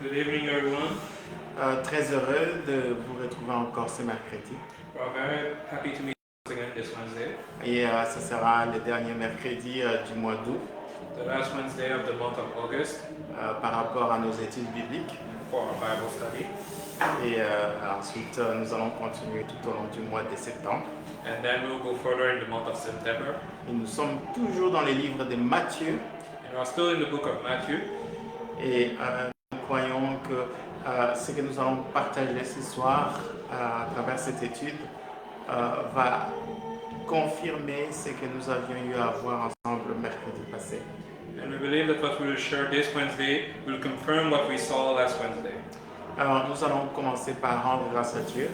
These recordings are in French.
Good evening, everyone. Très heureux de vous retrouver encore ce mercredi. We're very happy to meet you again this Wednesday, Et ce sera le dernier mercredi du mois d'août the last Wednesday of the month of August par rapport à nos études bibliques. for our Bible study. Et ensuite, nous allons continuer tout au long du mois de septembre. And then we'll go further in the month of September. Et nous sommes toujours dans les livres de Matthieu. And we're still in the book of Matthew. Et nous croyons que ce que nous allons partager ce soir à travers cette étude va confirmer ce que nous avions eu à voir ensemble mercredi passé. And we believe that what we will share this Wednesday will confirm what we saw last Wednesday. Alors, nous allons commencer par rendre grâce à Dieu.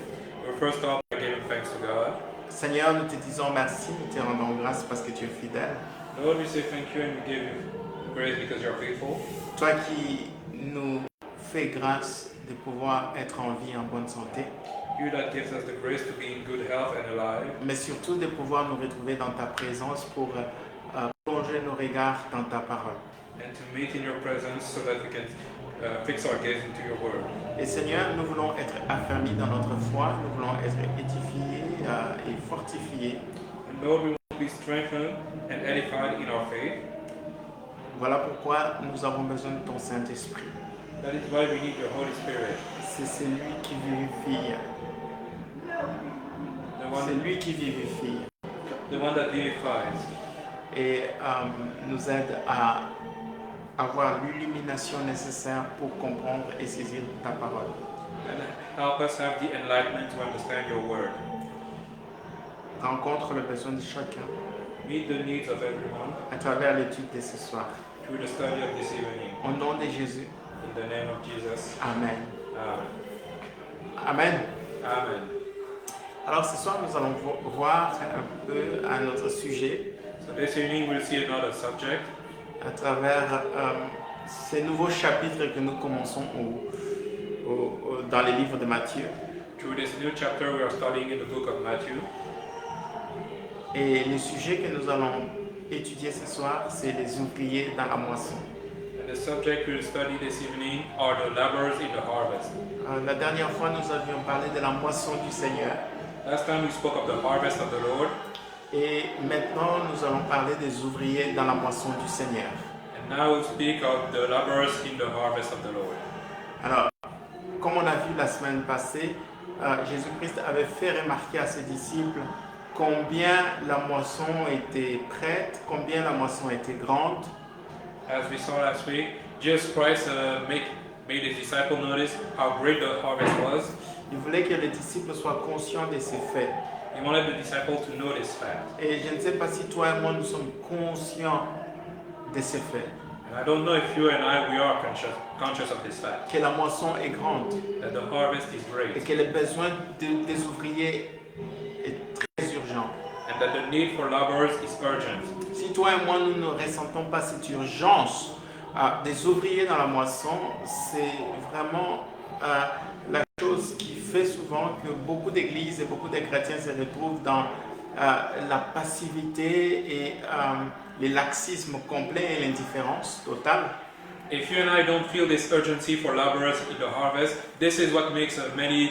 We'll first off by giving thanks to God. Seigneur, nous te disons merci, nous te rendons grâce parce que tu es fidèle. Lord, we say thank you and we give you praise because you are faithful. Toi qui nous fais grâce de pouvoir être en vie, en bonne santé, You that gives us the grace to be in good health and alive, mais surtout de pouvoir nous retrouver dans ta présence pour plonger nos regards dans ta parole. and to meet in your presence so that we can fix our gaze into your word. Et Seigneur, nous voulons être affermis dans notre foi, nous voulons être édifiés et fortifiés. And Lord, we want to be strengthened and edified in our faith. Voilà pourquoi nous avons besoin de ton Saint-Esprit. That is why we need your Holy Spirit. C'est celui qui vivifie. C'est lui qui vivifie The one that vivifies. et nous aide à avoir l'illumination nécessaire pour comprendre et saisir ta parole. And help us have the enlightenment to understand your word. Rencontre le besoin de chacun Meet the needs of everyone à travers l'étude de ce soir. through the study of this evening. Au nom de Jésus. In the name of Jesus. Amen. Amen. Amen. Amen. Alors ce soir, nous allons voir un peu à notre sujet So this evening we'll see another subject à travers ces nouveaux chapitres que nous commençons dans les livres de Matthieu. through this new chapter we are studying in the book of Matthew. Et le sujet que nous allons étudier ce soir, c'est les ouvriers dans la moisson. And the subject we'll study this evening are the laborers in the harvest. La dernière fois, nous avions parlé de la moisson du Seigneur. Last time we spoke of the harvest of the Lord, Et maintenant, nous allons parler des ouvriers dans la moisson du Seigneur. and now we'll speak of the laborers in the harvest of the Lord. Alors, comme on a vu la semaine passée, Jésus-Christ avait fait remarquer à ses disciples combien la moisson était prête, combien la moisson était grande. As we saw last week, Jesus Christ made his disciples notice how great the harvest was. Il voulait que les disciples soient conscients de ces faits. He wanted the disciples to know this fact. Et je ne sais pas si toi et moi nous sommes conscients de ces faits, And I don't know if you and I, we are conscious of this fact, que la moisson est grande that the harvest is et great, que le besoin des ouvriers est très urgent. and that the need for laborers is urgent. Si toi et moi nous ne ressentons pas cette urgence des ouvriers dans la moisson, c'est vraiment la chose qui fait souvent que beaucoup d'églises et beaucoup de chrétiens se retrouvent dans la passivité et le laxisme complet et l'indifférence totale. If you and I don't feel this urgency for laborers in the harvest, this is what makes many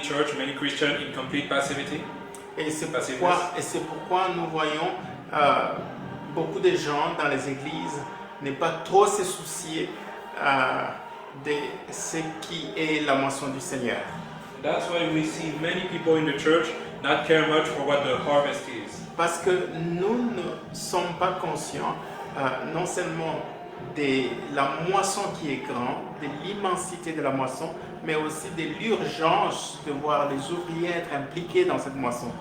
Christians in complete passivity. Et c'est pourquoi nous voyons beaucoup de gens dans les églises ne pas trop se soucier de ce qui est la moisson du Seigneur. That's why we see many people in the church not care much for what the harvest is. Parce que nous ne sommes pas conscients non seulement de la moisson qui est grande, de l'immensité de la moisson, mais aussi de l'urgence de voir les ouvriers être impliqués dans cette moisson.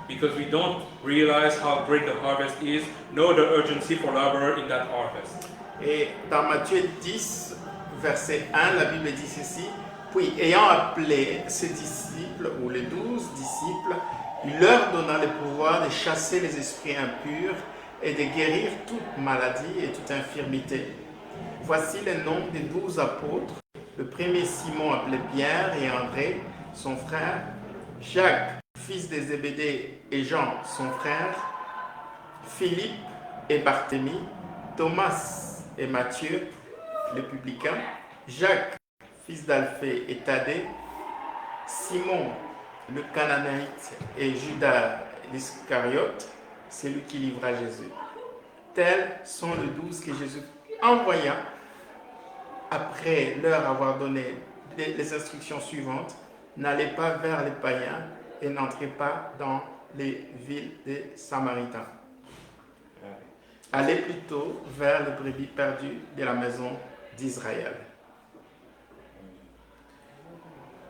Because we don't realize how great the harvest is, nor the urgency for labor in that harvest. Et dans Matthieu 10, verset 1, la Bible dit ceci: puis ayant appelé ses disciples, ou les 12 disciples, il leur donna le pouvoir de chasser les esprits impurs et de guérir toute maladie et toute infirmité. Voici le nom des 12 apôtres. Le premier, Simon appelé Pierre, et André, son frère, Jacques, fils de Zébédée, et Jean, son frère, Philippe et Barthélemy, Thomas et Matthieu, le publicain, Jacques, fils d'Alphée et Thaddée, Simon le Cananéite et Judas l'Iscariote, celui qui livra Jésus. Tels sont les 12 que Jésus envoya après leur avoir donné les instructions suivantes. N'allez pas vers les païens et n'entrez pas dans les villes des Samaritains. Allez plutôt vers les brebis perdues de la maison d'Israël.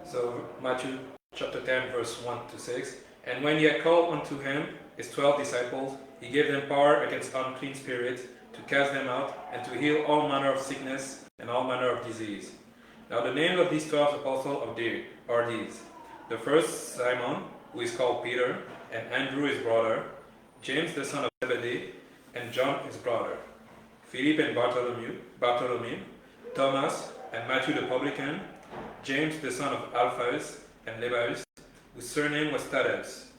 So Matthew chapter 10 verse 1 to 6. And when he had called unto him his 12 disciples, he gave them power against unclean spirits to cast them out and to heal all manner of sickness and all manner of disease. Now the names of these 12 apostles are these. The first Simon, who is called Peter, and Andrew his brother, James the son of Zebedee, and John his brother, Philip and Bartholomew, Thomas and Matthew the publican, James the son of Alphaeus and Lebbaeus, whose surname was Thaddeus,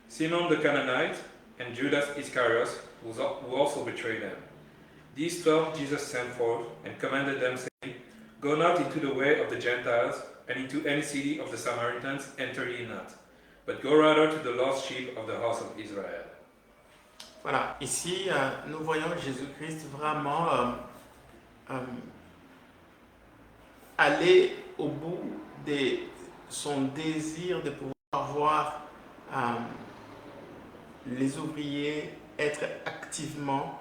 Simon the Canaanite, and Judas Iscariot, who also betrayed him. These 12 Jesus sent forth and commanded them, saying, Go not into the way of the Gentiles, and into any city of the Samaritans enter ye not, but go rather to the lost sheep of the house of Israel. Voilà, ici nous voyons Jésus-Christ vraiment aller au bout de son désir de pouvoir voir les ouvriers être activement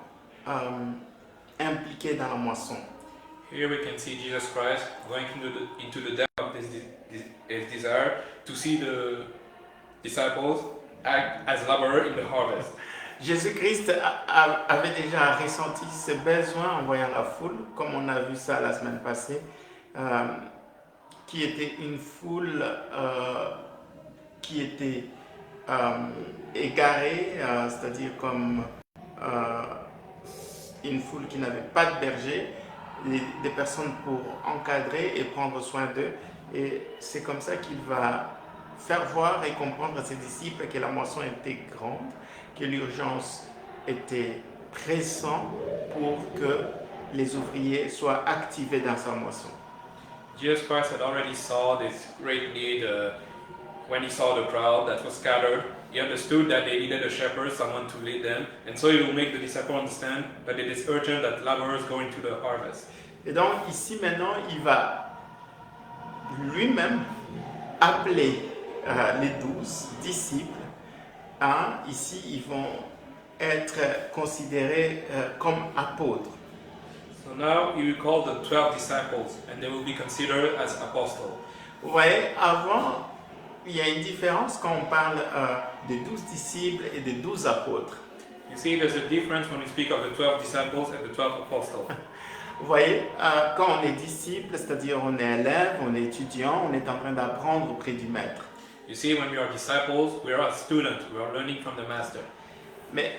impliqués dans la moisson. Here we can see Jesus Christ going into the depth of his desire to see the disciples act as laborers in the harvest. Jésus-Christ avait déjà ressenti ses besoins en voyant la foule, comme on a vu ça la semaine passée, qui était une foule qui était égarée, c'est-à-dire comme une foule qui n'avait pas de berger, des personnes pour encadrer et prendre soin d'eux. Et c'est comme ça qu'il va faire voir et comprendre à ses disciples que la moisson était grande, que l'urgence était pressante pour que les ouvriers soient activés dans sa moisson. Jesus Christ had already saw this great need when he saw the crowd that was scattered. He understood that they needed a shepherd, someone to lead them, and so he will make the disciples understand that it is urgent that laborers go into the harvest. Et donc ici maintenant, il va lui-même appeler les 12 disciples. Ici, ils vont être considérés comme apôtres. So now he will call the 12 disciples, and they will be considered as apostles. Vous voyez, avant, il y a une différence quand on parle des 12 disciples et des 12 apôtres. You see, there's a difference when we speak of the 12 disciples and the 12 apostles. Vous voyez, quand on est disciple, c'est-à-dire on est élève, on est étudiant, on est en train d'apprendre auprès du maître. You see, when we are disciples, we are students, we are learning from the master. Mais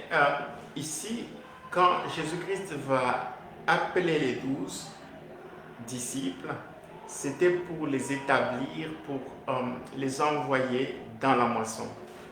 ici, quand Jésus-Christ va appeler les 12 disciples, c'était pour les établir, pour les envoyer dans la moisson.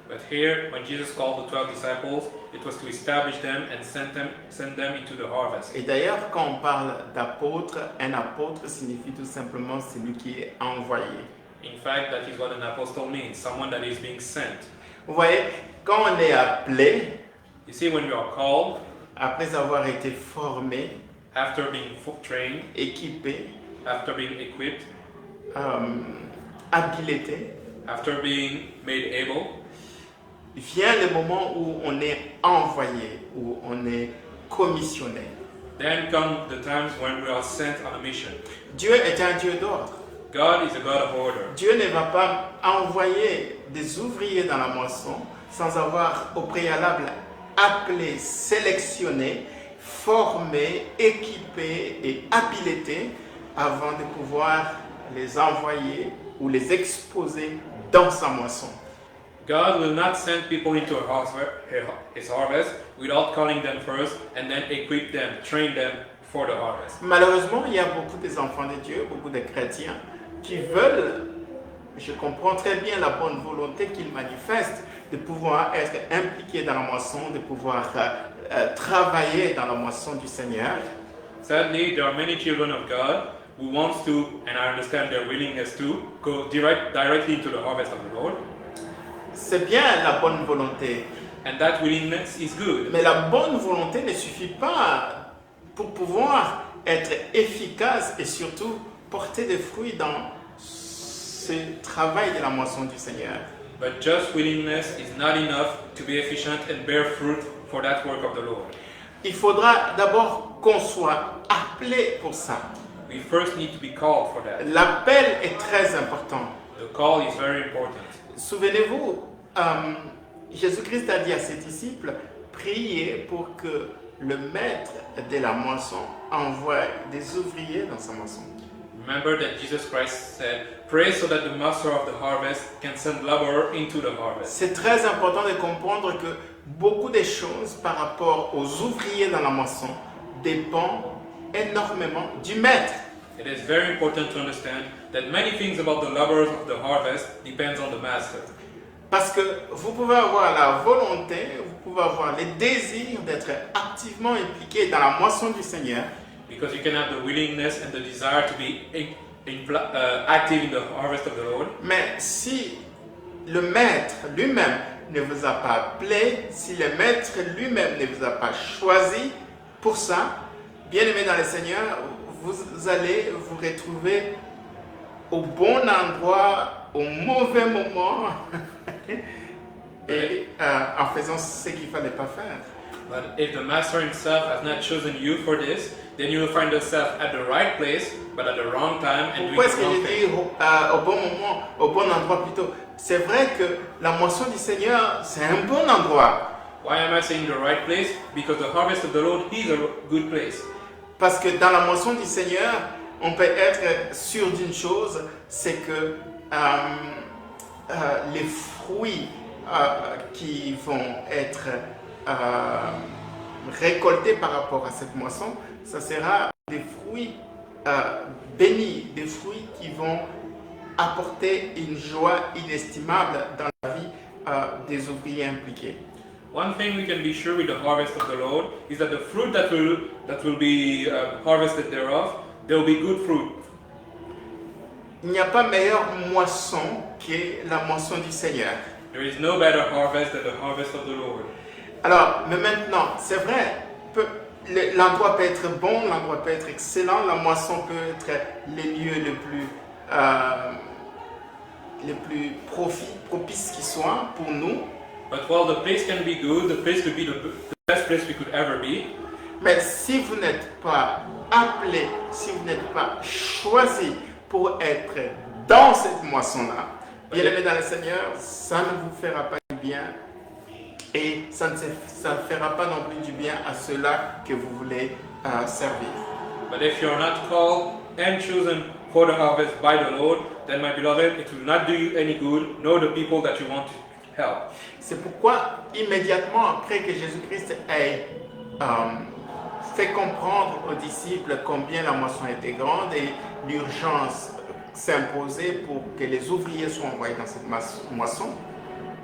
But here, when Jesus called the 12 disciples, it was to establish them and send them into the harvest. Et d'ailleurs, quand on parle d'apôtre, un apôtre signifie tout simplement celui qui est envoyé. In fact, that is what an apostle means, someone that is being sent. Vous voyez, quand on est appelé, You see, when we are called, après avoir été formé, after being trained, équipé, after being equipped, habilité, after being made able, vient le moment où on est envoyé, où on est commissionné. then come the times when we are sent on a mission. Dieu est un Dieu d'ordre. God is a God of order. Dieu ne va pas envoyer des ouvriers dans la moisson sans avoir au préalable appelé, sélectionné, formé, équipé et habilité avant de pouvoir les envoyer ou les exposer dans sa moisson. God will not send people into his harvest without calling them first and then equip them, train them for the harvest. Malheureusement, il y a beaucoup des enfants de Dieu, beaucoup de chrétiens qui veulent, je comprends très bien la bonne volonté qu'ils manifestent de pouvoir être impliqués dans la moisson, de pouvoir travailler dans la moisson du Seigneur. Sadly, there are many children of God who wants to, and I understand their willingness to, go directly into the harvest of the Lord. C'est bien la bonne volonté, And that willingness is good. mais la bonne volonté ne suffit pas pour pouvoir être efficace et surtout porter des fruits dans ce travail de la moisson du Seigneur. But just willingness is not enough to be efficient and bear fruit for that work of the Lord. Il faudra d'abord qu'on soit appelé pour ça. We first need to be called for that. L'appel est très important. The call is very important. Souvenez-vous, Jésus-Christ a dit à ses disciples, priez pour que le maître de la moisson envoie des ouvriers dans sa moisson. Remember that Jesus Christ said, pray so that the master of the harvest can send laborer into the harvest. C'est très important de comprendre que beaucoup de choses par rapport aux ouvriers dans la moisson dépendent énormément du maître. It is very important to understand that many things about the laborers of the harvest depends on the master. Parce que vous pouvez avoir la volonté, vous pouvez avoir les désirs d'être activement impliqué dans la moisson du Seigneur, Because you can have the willingness and the desire to be active in the harvest of the Lord. mais si le maître lui-même ne vous a pas appelé, si le maître lui-même ne vous a pas choisi pour ça, bien-aimés dans le Seigneur, vous allez vous retrouver au bon endroit, au mauvais moment, et en faisant ce qu'il ne fallait pas faire. But if the master himself has not chosen you for this, then you will find yourself at the right place, but at the wrong time and doing Pourquoi est-ce the que wrong je thing. dis au bon moment, au bon endroit plutôt? C'est vrai que la moisson du Seigneur, c'est un bon endroit. Why am I saying the right place? Because the harvest of the Lord is a good place. Parce que dans la moisson du Seigneur, on peut être sûr d'une chose, c'est que les fruits qui vont être récoltés par rapport à cette moisson, ça sera des fruits bénis, des fruits qui vont apporter une joie inestimable dans la vie des ouvriers impliqués. One thing we can be sure with the harvest of the Lord is that the fruit that will be harvested thereof, there will be good fruit. Il n'y a pas meilleure moisson que la moisson du Seigneur. There is no better harvest than the harvest of the Lord. Alors, mais maintenant, c'est vrai, l'endroit peut être bon, l'endroit peut être excellent, la moisson peut être les lieux les plus propices qui soient pour nous. But while the place can be good, the place could be the best place we could ever be. Mais si vous n'êtes pas appelé, si vous n'êtes pas choisi pour être dans cette moisson-là, bien aimé dans le Seigneur, ça ne vous fera pas du bien et ça ne fera pas non plus du bien à ceux-là que vous voulez servir. But if you're not called and chosen for the harvest by the Lord, then my beloved, it will not do you any good, nor the people that you want to help. C'est pourquoi, immédiatement après que Jésus-Christ ait fait comprendre aux disciples combien la moisson était grande et l'urgence s'imposait pour que les ouvriers soient envoyés dans cette moisson,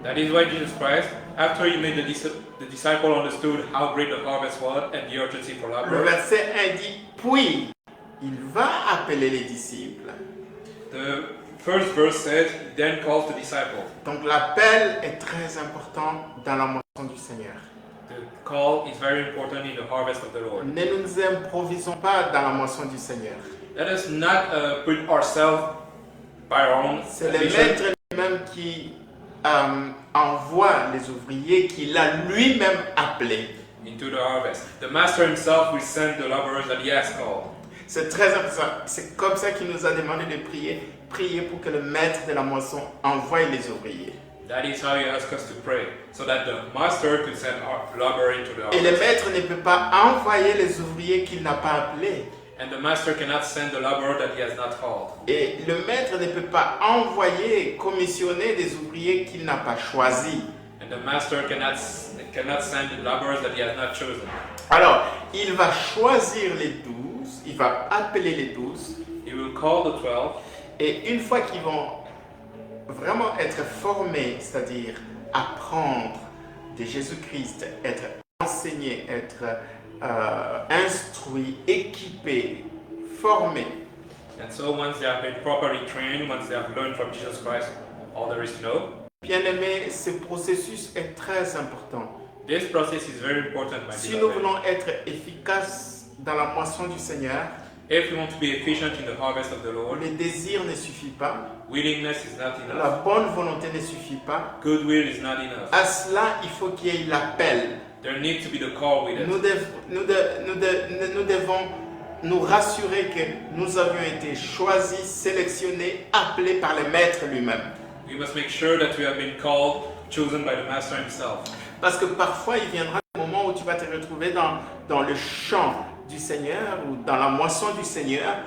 That is why Jesus Christ, after he made the disciple understood how great the harvest was and the urgency for le labor, verset 1 dit, puis il va appeler les disciples. the first verse says, he then calls the disciples. Donc l'appel est très important dans la moisson du Seigneur. The call is very important in the harvest of the Lord. Ne nous improvisons pas dans la moisson du Seigneur. Let us not put ourselves by our own C'est le vision. maître lui-même qui envoie les ouvriers qu'il a lui-même appelés. Into the harvest. The master himself will send the laborers that he has called. C'est très important. C'est comme ça qu'il nous a demandé de prier. Prier pour que le maître de la moisson envoie les ouvriers. That is how he asked us to pray, so that the master could send our laborer into the Et le harvest. maître ne peut pas envoyer les ouvriers qu'il n'a pas appelés. And the master cannot send the laborer that he has not called. Et le maître ne peut pas envoyer, commissionner des ouvriers qu'il n'a pas choisis. And the master cannot send the laborers that he has not chosen. Alors, il va choisir les 12, il va appeler les 12. He will call the 12, Et une fois qu'ils vont vraiment être formés, c'est-à-dire apprendre de Jésus-Christ, être enseignés, être instruits, équipés, formés, And so once they have been properly trained, once they have learned from Jesus Christ all there is to know, Bien-aimés, ce processus est très important. this process is very important, my Si nous beloved. voulons être efficaces dans la moisson du Seigneur, If we want to be efficient in the harvest of the Lord, le désir ne suffit pas, willingness is not la enough. bonne volonté ne suffit pas. Goodwill is not enough. À cela, il faut qu'il y ait l'appel. There needs to be the call with Nous, it. nous devons nous rassurer que nous avions été choisis, sélectionnés, appelés par le Maître lui-même. We must make sure that we have been called, chosen by the Master himself. Parce que parfois, il viendra un moment où tu vas te retrouver dans le champ du Seigneur ou dans la moisson du Seigneur,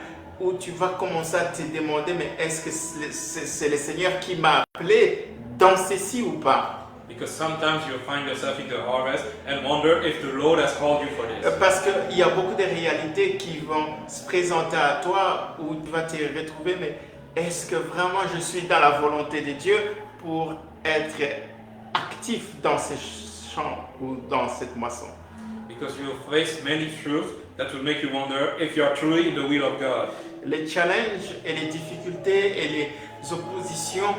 où tu vas commencer à te demander, mais est-ce que c'est le Seigneur qui m'a appelé dans ceci ou pas? Because sometimes you'll find yourself in the harvest and wonder if the Lord has called you for this. Parce qu'il y a beaucoup de réalités qui vont se présenter à toi, où tu vas te retrouver, mais est-ce que vraiment je suis dans la volonté de Dieu pour être actif dans ce champ ou dans cette moisson? Because you'll face many truths that will make you wonder if you are truly in the will of God. Les challenges et les difficultés et les oppositions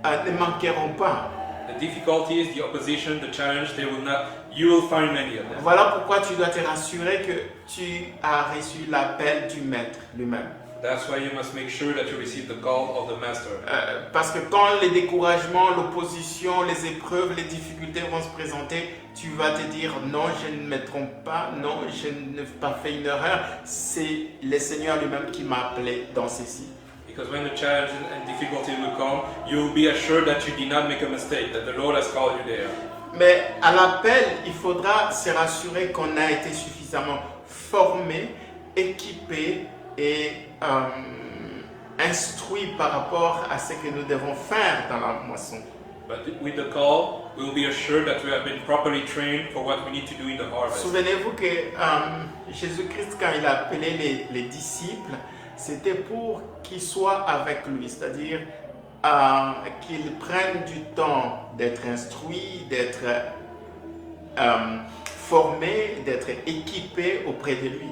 ne manqueront pas. The difficulties, the opposition, the challenge, you will find many of them. Voilà pourquoi tu dois te rassurer que tu as reçu l'appel du Maître lui-même. That's why you must make sure that you receive the call of the Master. Parce que quand les découragements, l'opposition, les épreuves, les difficultés vont se présenter, tu vas te dire non, je ne me trompe pas, non, je n'ai pas fait une erreur. C'est le Seigneur lui-même qui m'a appelé dans ceci. Because when the challenges and difficulties will come, you will be assured that you did not make a mistake, that the Lord has called you there. Mais à l'appel, il faudra se rassurer qu'on a été suffisamment formé, équipé et instruit par rapport à ce que nous devons faire dans la moisson. But with the call, we will be assured that we have been properly trained for what we need to do in the harvest. Souvenez-vous que Jésus-Christ, quand il a appelé les disciples, c'était pour qu'ils soient avec lui, c'est-à-dire qu'ils prennent du temps d'être instruits, d'être formés, d'être équipés auprès de lui.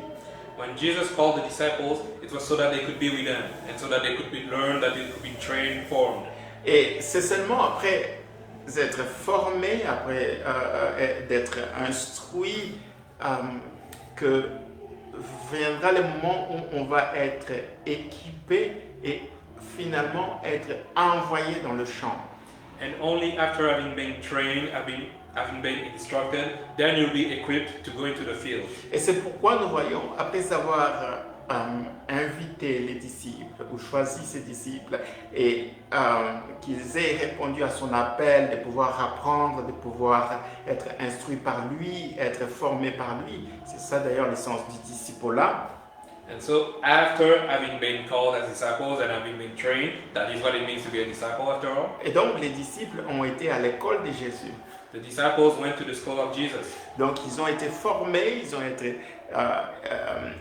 When Jesus called the disciples, it was so that they could be with them, and so that they could be learned, that they could be trained, formed. Et c'est seulement après être formé, après d'être instruit, que viendra le moment où on va être équipé et finalement être envoyé dans le champ. And only after having been trained, having been instructed, then you'll be equipped to go into the field. Et c'est pourquoi nous voyons, après avoir invité les disciples ou choisi ces disciples et qu'ils aient répondu à son appel de pouvoir apprendre, de pouvoir être instruits par lui, être formés par lui. C'est ça d'ailleurs le sens du disciple-là. And so, after having been called as disciples and having been trained, that is what it means to be a disciple after all. Et donc les disciples ont été à l'école de Jésus. The disciples went to the school of Jesus. Donc ils ont été formés, ils ont été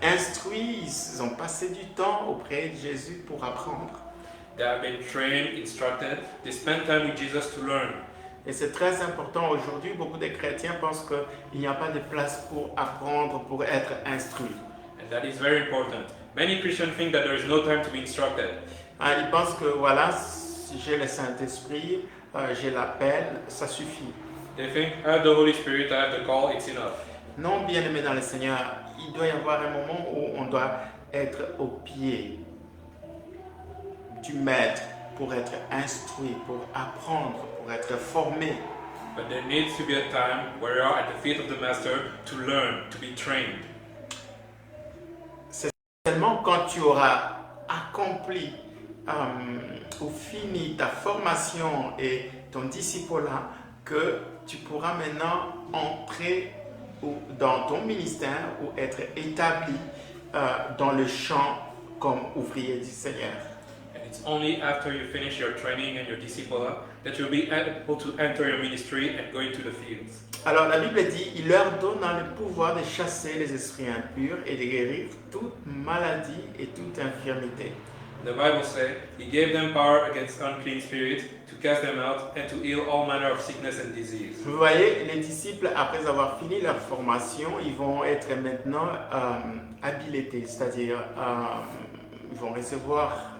instruits, ils ont passé du temps auprès de Jésus pour apprendre. They have been trained, instructed. They spent time with Jesus to learn. Et c'est très important aujourd'hui. Beaucoup de chrétiens pensent qu'il n'y a pas de place pour apprendre, pour être instruit. And that is very important. Many Christians think that there is no time to be instructed. Ils pensent que voilà, si j'ai le Saint-Esprit, j'ai l'appel, ça suffit. They think, I have the Holy Spirit, I have the call, it's enough. Non, bien-aimé dans le Seigneur, il doit y avoir un moment où on doit être au pied du Maître pour être instruit, pour apprendre, pour être formé. But there needs to be a time where you are at the feet of the Master to learn, to be trained. C'est seulement quand tu auras accompli ou fini ta formation et ton disciple-là que tu pourras maintenant entrer dans ton ministère ou être établi dans le champ comme ouvrier du Seigneur. And it's only after you finish your training and your disciple that you'll be able to enter your ministry and go into the fields. Alors la Bible dit, il leur donna le pouvoir de chasser les esprits impurs et de guérir toute maladie et toute infirmité. The Bible says, He gave them power against unclean spirits to cast them out and to heal all manner of sickness and disease. Vous voyez, les disciples, après avoir fini leur formation, ils vont être maintenant habilités, c'est-à-dire vont recevoir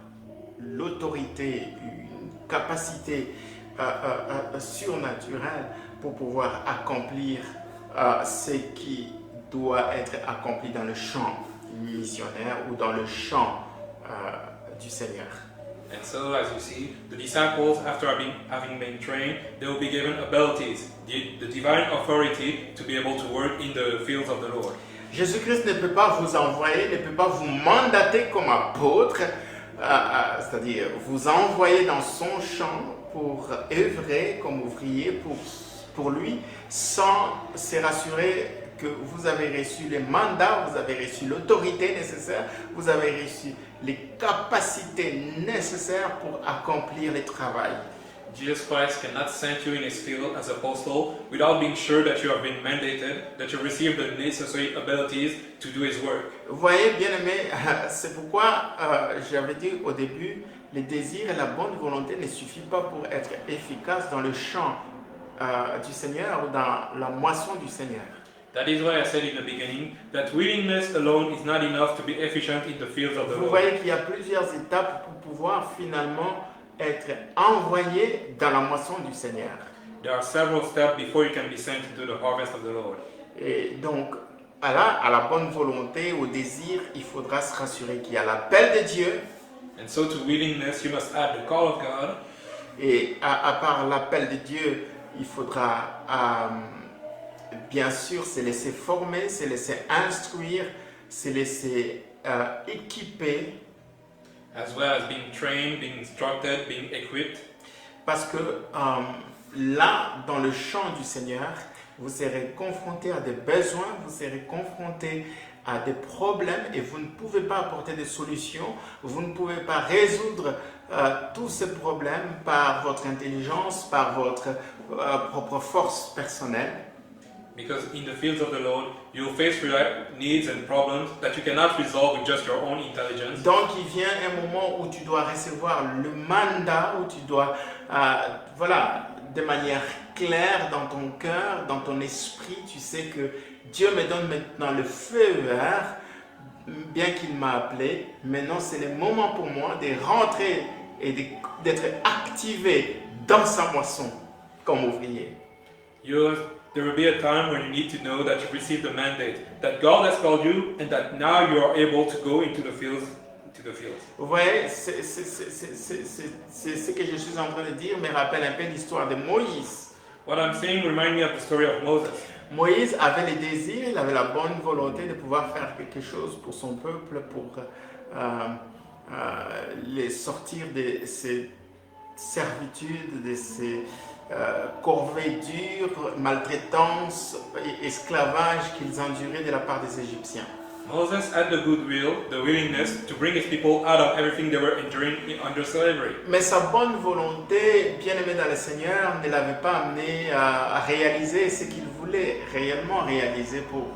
l'autorité, une capacité surnaturelle pour pouvoir accomplir ce qui doit être accompli dans le champ missionnaire ou dans le champ du Seigneur. And so, as you see, the disciples, after having been trained, they will be given abilities, the divine authority to be able to work in the fields of the Lord. Jésus-Christ ne peut pas vous envoyer, ne peut pas vous mandater comme apôtre, c'est-à-dire vous envoyer dans son champ pour œuvrer comme ouvrier pour lui, sans se rassurer que vous avez reçu les mandats, vous avez reçu l'autorité nécessaire, vous avez reçu les capacités nécessaires pour accomplir le travail. Jesus Christ cannot send you in his field as apostle without being sure that you have been mandated, that you receive the necessary abilities to do his work. Vous voyez, bien aimé, c'est pourquoi j'avais dit au début, les désirs et la bonne volonté ne suffisent pas pour être efficaces dans le champ du Seigneur ou dans la moisson du Seigneur. That is why I said in the beginning that willingness alone is not enough to be efficient in the fields of the Vous Lord. voyez qu'il y a plusieurs étapes pour pouvoir finalement être envoyé dans la moisson du Seigneur. There are several steps before you can be sent into the harvest of the Lord. Et donc, à la bonne volonté, au désir, il faudra se rassurer qu'il y a l'appel de Dieu. And so to willingness, you must add the call of God. Et à part l'appel de Dieu, il faudra bien sûr se laisser former, se laisser instruire, se laisser équiper. As well as being trained, being instructed, being equipped. Parce que là, dans le champ du Seigneur, vous serez confronté à des besoins, vous serez confronté à des problèmes et vous ne pouvez pas apporter des solutions, vous ne pouvez pas résoudre tous ces problèmes par votre intelligence, par votre propre force personnelle. Because in the fields of the Lord, you will face needs and problems that you cannot resolve with just your own intelligence. Donc il vient un moment où tu dois recevoir le mandat, où tu dois, de manière claire dans ton cœur, dans ton esprit, tu sais que Dieu me donne maintenant le feu vert, bien qu'il m'a appelé. Maintenant c'est le moment pour moi de rentrer et d'être activé dans sa moisson comme ouvrier. There will be a time when you need to know that you've received the mandate, that God has called you, and that now you are able to go into the fields. Vous voyez, c'est ce que je suis en train de dire, me rappelle un peu l'histoire de Moïse. What I'm saying reminds me of the story of Moses. Moïse avait le désir, il avait la bonne volonté de pouvoir faire quelque chose pour son peuple, pour les sortir de ses servitudes, de ses corvées dures, maltraitance et esclavage qu'ils enduraient de la part des Égyptiens. Moses had the goodwill, the willingness to bring his people out of everything they were enduring under slavery. Mais sa bonne volonté, bien aimé dans le Seigneur, ne l'avait pas amené à réaliser ce qu'il voulait réellement réaliser pour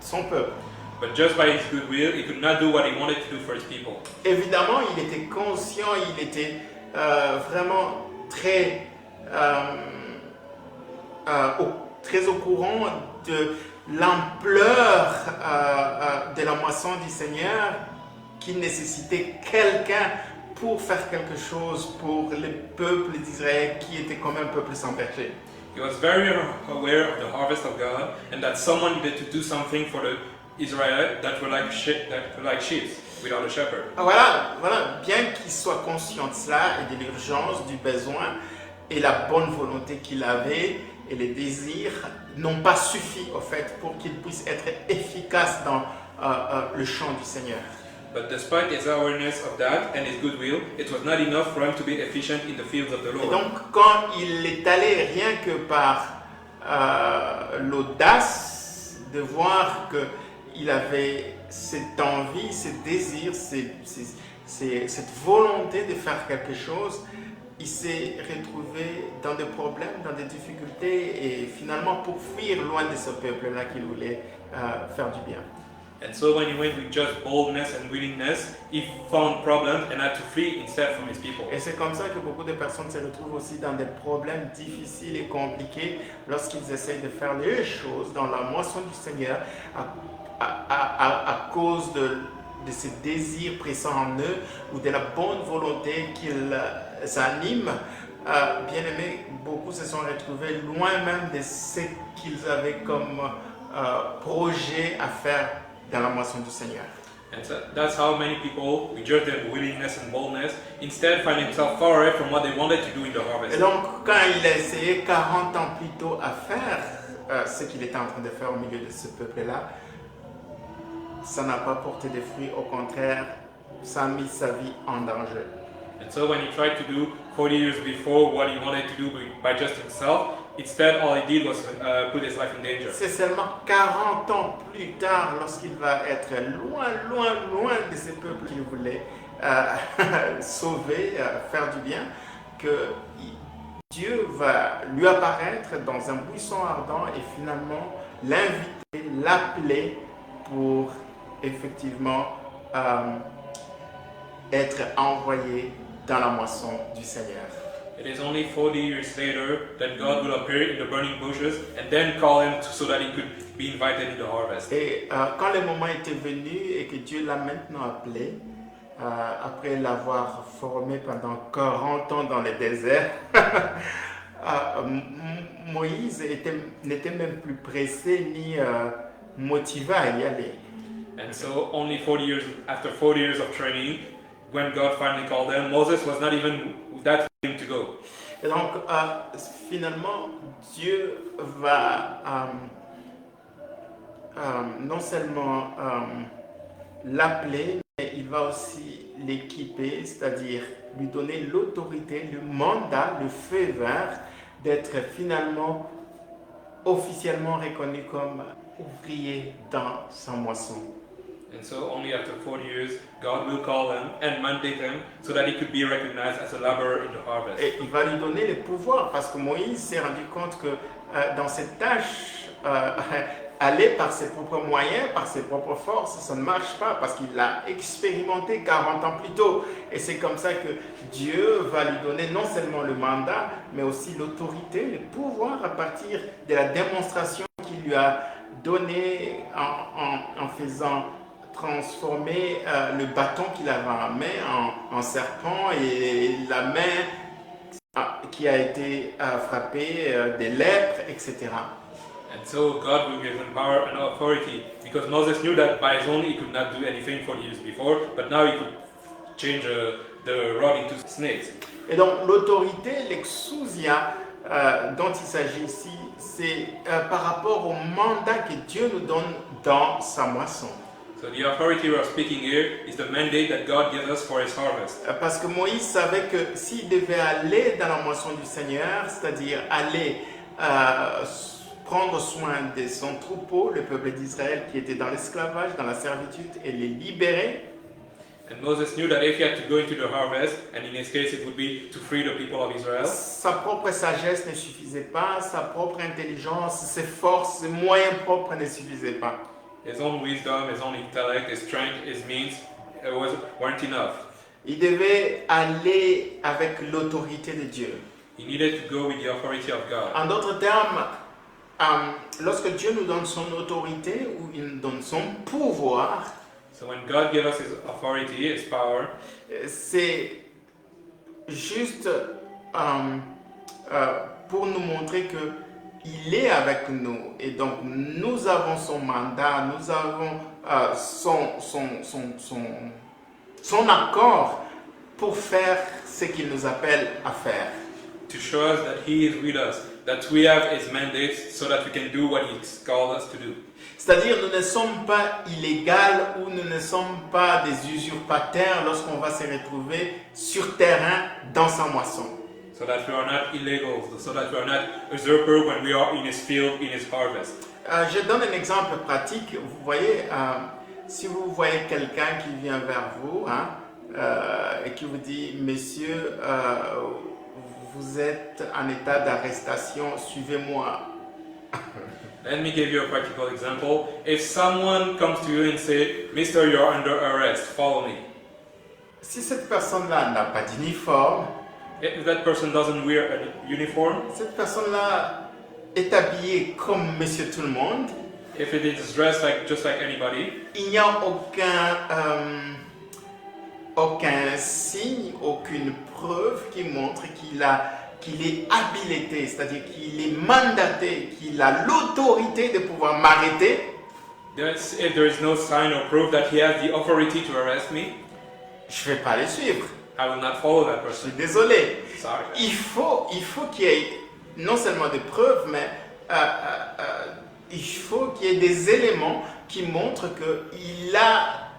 son peuple. But just by his goodwill, he could not do what he wanted to do for his people. Évidemment, il était conscient, il était vraiment très au courant de l'ampleur de la moisson du Seigneur qui nécessitait quelqu'un pour faire quelque chose pour le peuple d'Israël qui était comme un peuple sans péché. He was very aware of the harvest of God and that someone needed to do something for the Israelites that were like sheep without a shepherd. Voilà, bien qu'il soit conscient de cela et de l'urgence, du besoin et la bonne volonté qu'il avait et les désirs n'ont pas suffi au fait pour qu'il puisse être efficace dans le champ du Seigneur. But despite his awareness of that and his goodwill, it was not enough for him to be efficient in the fields of the Lord. Et donc quand il est allé rien que par l'audace de voir qu'il avait cette envie, ce désir, cette volonté de faire quelque chose, il s'est retrouvé dans des problèmes, dans des difficultés et finalement pour fuir loin de ce peuple-là qu'il voulait faire du bien. And so when he went with just boldness and willingness, he found problems and had to flee instead from his people. Et c'est comme ça que beaucoup de personnes se retrouvent aussi dans des problèmes difficiles et compliqués lorsqu'ils essayent de faire les choses dans la moisson du Seigneur à cause de ces désirs pressants en eux ou de la bonne volonté qu'ils animent, bien aimés, beaucoup se sont retrouvés loin même de ce qu'ils avaient comme projet à faire dans la moisson du Seigneur. And so that's how many people reject their willingness and boldness, instead find themselves far away from what they wanted to do in the Et harvest. donc, quand il a essayé 40 ans plus tôt à faire ce qu'il était en train de faire au milieu de ce peuple-là, ça n'a pas porté de fruits, au contraire, ça a mis sa vie en danger. And so when he tried to do 40 years before what he wanted to do by just himself, instead all he did was put his life in danger. C'est seulement 40 ans plus tard, lorsqu'il va être loin, loin, loin de ce peuple qu'il voulait sauver, faire du bien, que Dieu va lui apparaître dans un buisson ardent et finalement l'inviter, l'appeler pour effectivement être envoyé dans la moisson du Seigneur. It is only 40 years later that God will appear in the burning bushes and then call him so that he could be invited in the harvest. Et quand le moment était venu et que Dieu l'a maintenant appelé, après l'avoir formé pendant 40 ans dans le désert, Moïse n'était même plus pressé ni motivé à y aller. And so only 40 years after 40 years of training, when God finally called him, Moses was not even that willing to go. Et donc, finalement, Dieu va non seulement l'appeler, mais il va aussi l'équiper, c'est-à-dire lui donner l'autorité, le mandat, le feu vert d'être finalement officiellement reconnu comme ouvrier dans sa moisson. And so only after 40 years, God will call him and mandate him so that he could be recognized as a laborer in the harvest. Et il va lui donner le pouvoir parce que Moïse s'est rendu compte que dans cette tâche, aller par ses propres moyens, par ses propres forces, ça ne marche pas parce qu'il l'a expérimenté 40 ans plus tôt. Et c'est comme ça que Dieu va lui donner non seulement le mandat, mais aussi l'autorité, le pouvoir à partir de la démonstration qu'il lui a donnée en faisant transformer le bâton qu'il avait en main en serpent et la main qui a été frappée des lèpres, etc. And so God will give him power and authority because Moses knew that by his own he could not do anything 40 years before, but now he could change the rod into snakes. Et donc l'autorité, l'exousia dont il s'agit ici, c'est par rapport au mandat que Dieu nous donne dans sa moisson. So the authority we are speaking here is the mandate that God gives us for his harvest. Parce que Moïse savait que s'il devait aller dans la moisson du Seigneur, c'est-à-dire aller prendre soin de son troupeau, le peuple d'Israël qui était dans l'esclavage, dans la servitude, et les libérer, And Moses knew that if he had to go into the harvest, and in his case it would be to free the people of Israel, sa propre sagesse ne suffisait pas, sa propre intelligence, ses forces, ses moyens propres ne suffisaient pas. his own wisdom, his own intellect, his strength, his means weren't enough. Il devait aller avec l'autorité de Dieu. He needed to go with the authority of God. En d'autres termes, lorsque Dieu nous donne son autorité ou il nous donne son pouvoir, So when God gave us his authority, his power, c'est juste pour nous montrer que il est avec nous et donc nous avons son mandat, nous avons son accord pour faire ce qu'il nous appelle à faire. to show us that he is with us, that we have his mandate so that we can do what he's called us to do. C'est-à-dire, nous ne sommes pas illégaux ou nous ne sommes pas des usurpateurs lorsqu'on va se retrouver sur terrain dans sa moisson. So that we are not illegal, so that we are not usurper when we are in his field, in his harvest. Je donne un exemple pratique. Vous voyez, si vous voyez quelqu'un qui vient vers vous et qui vous dit, monsieur, vous êtes en état d'arrestation, suivez-moi. Let me give you a practical example. If someone comes to you and say, Mister, you're under arrest, follow me. Si cette personne-là n'a pas d'uniforme, If that person doesn't wear a uniform, cette personne-là est habillée comme monsieur tout le monde, If it is dressed just like anybody, il n'y a aucun signe, aucune preuve qui montre qu'il est habilité, c'est-à-dire qu'il est mandaté, qu'il a l'autorité de pouvoir m'arrêter. if there is no sign or proof that he has the authority to arrest me, Je ne vais pas le suivre. I will not follow that Je suis person. désolé. Sorry. Il faut qu'il y ait non seulement des preuves, mais il faut qu'il y ait des éléments qui montrent qu'il a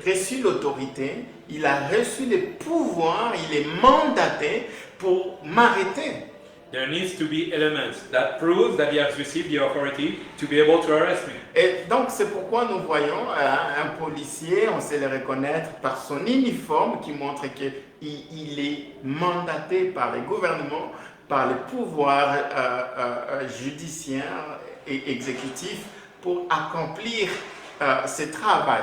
reçu l'autorité, il a reçu les pouvoirs, il est mandaté pour m'arrêter. There needs to be elements that prove that he has received the authority to be able to arrest me. Et donc c'est pourquoi nous voyons un policier, on sait le reconnaître par son uniforme qui montre qu'il est mandaté par les gouvernements, par les pouvoirs judiciaires et exécutifs pour accomplir ce travail.